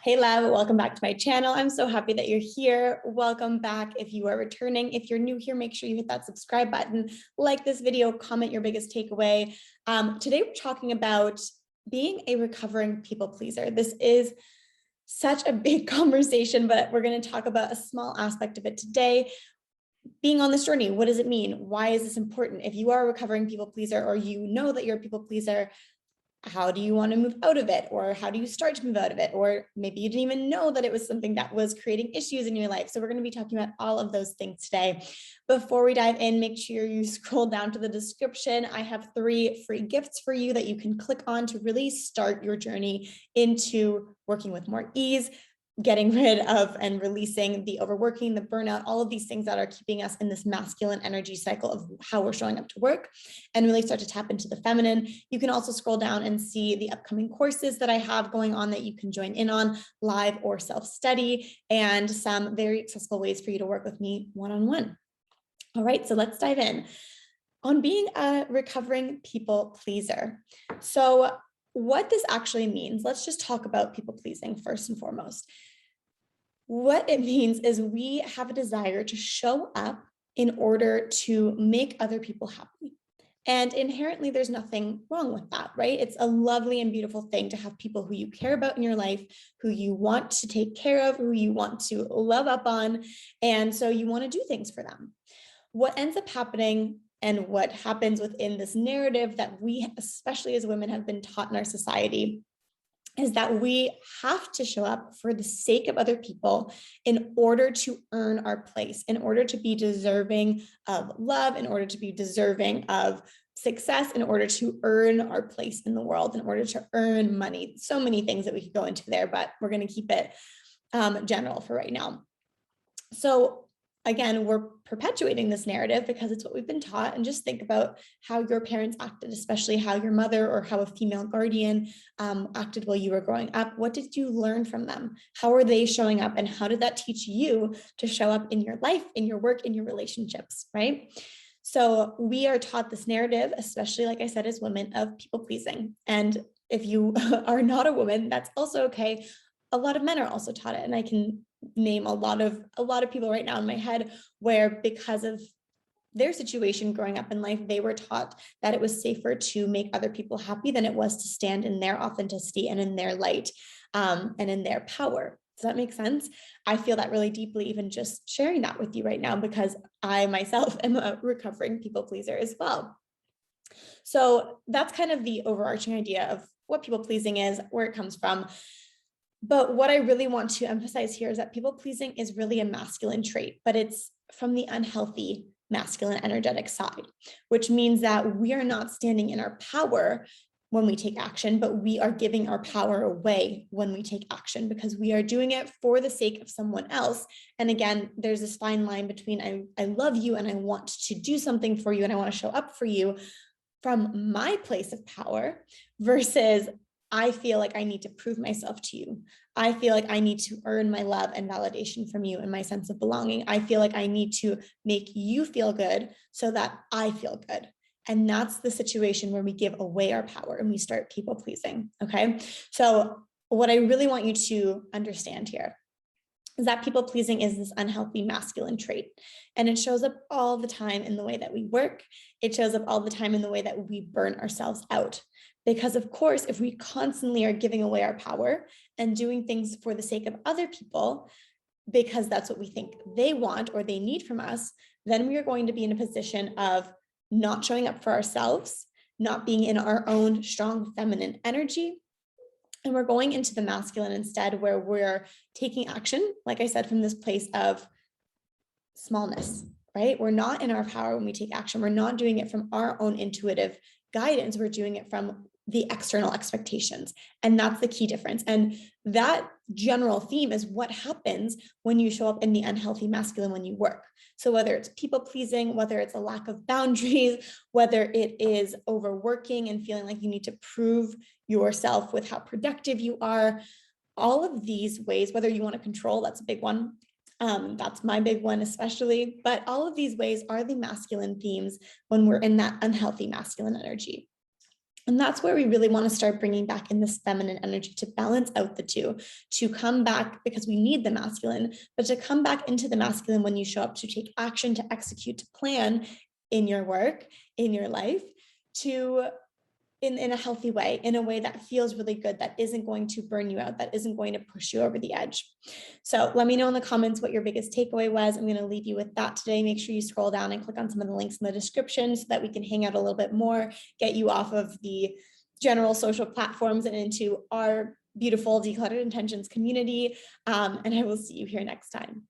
Hey love, welcome back to my channel. I'm so happy that you're here. Welcome back. If you are returning, if you're new here, make sure you hit that subscribe button, like this video, comment your biggest takeaway. Today we're talking about being a recovering people pleaser. This is such a big conversation, but we're going to talk about a small aspect of it today. Being on this journey, what does it mean? Why is this important? If you are a recovering people pleaser, or you know that you're a people pleaser, how do you want to move out of it? Or how do you start to move out of it? Or maybe you didn't even know that it was something that was creating issues in your life. So we're going to be talking about all of those things today. Before we dive in, make sure you scroll down to the description. I have 3 free gifts for you that you can click on to really start your journey into working with more ease, getting rid of and releasing the overworking, the burnout, all of these things that are keeping us in this masculine energy cycle of how we're showing up to work, and really start to tap into the feminine. You can also scroll down and see the upcoming courses that I have going on that you can join in on, live or self-study, and some very accessible ways for you to work with me one-on-one. All right, so let's dive in on being a recovering people pleaser. So what this actually means, let's just talk about people pleasing first and foremost. What it means is we have a desire to show up in order to make other people happy. And inherently, there's nothing wrong with that, right? It's a lovely and beautiful thing to have people who you care about in your life, who you want to take care of, who you want to love up on. And so you want to do things for them. What ends up happening and what happens within this narrative that we, especially as women, have been taught in our society is that we have to show up for the sake of other people in order to earn our place, in order to be deserving of love, in order to be deserving of success, in order to earn our place in the world, in order to earn money. So many things that we could go into there, but we're going to keep it general for right now. So again, we're perpetuating this narrative because it's what we've been taught. And just think about how your parents acted, especially how your mother or how a female guardian acted while you were growing up. What did you learn from them? How are they showing up? And how did that teach you to show up in your life, in your work, in your relationships, right? So we are taught this narrative, especially, like I said, as women, of people pleasing. And if you are not a woman, that's also okay. A lot of men are also taught it. And I can name a lot of people right now in my head where, because of their situation growing up in life, they were taught that it was safer to make other people happy than it was to stand in their authenticity and in their light and in their power. Does that make sense? I feel that really deeply, even just sharing that with you right now, because I myself am a recovering people pleaser as well. So that's kind of the overarching idea of what people pleasing is, where it comes from. But what I really want to emphasize here is that people pleasing is really a masculine trait, but it's from the unhealthy masculine energetic side, which means that we are not standing in our power when we take action, but we are giving our power away when we take action because we are doing it for the sake of someone else. And again, there's this fine line between I love you and I want to do something for you and I want to show up for you from my place of power versus I feel like I need to prove myself to you. I feel like I need to earn my love and validation from you and my sense of belonging. I feel like I need to make you feel good so that I feel good. And that's the situation where we give away our power and we start people pleasing. Okay. So what I really want you to understand here is that people pleasing is this unhealthy masculine trait. And it shows up all the time in the way that we work. It shows up all the time in the way that we burn ourselves out. Because of course, if we constantly are giving away our power and doing things for the sake of other people, because that's what we think they want or they need from us, then we are going to be in a position of not showing up for ourselves, not being in our own strong feminine energy. And we're going into the masculine instead, where we're taking action, like I said, from this place of smallness, right? We're not in our power when we take action. We're not doing it from our own intuitive guidance. We're doing it from the external expectations. And that's the key difference. And that general theme is what happens when you show up in the unhealthy masculine when you work. So whether it's people pleasing, whether it's a lack of boundaries, whether it is overworking and feeling like you need to prove yourself with how productive you are, all of these ways, whether you want to control, that's a big one. That's my big one, especially, but all of these ways are the masculine themes when we're in that unhealthy masculine energy. And that's where we really want to start bringing back in this feminine energy to balance out the two, to come back, because we need the masculine, but to come back into the masculine when you show up, to take action, to execute, to plan in your work, in your life, to in a healthy way, in a way that feels really good, that isn't going to burn you out, that isn't going to push you over the edge. So let me know in the comments what your biggest takeaway was. I'm going to leave you with that today. Make sure you scroll down and click on some of the links in the description so that we can hang out a little bit more, get you off of the general social platforms and into our beautiful Decluttered Intentions community. And I will see you here next time.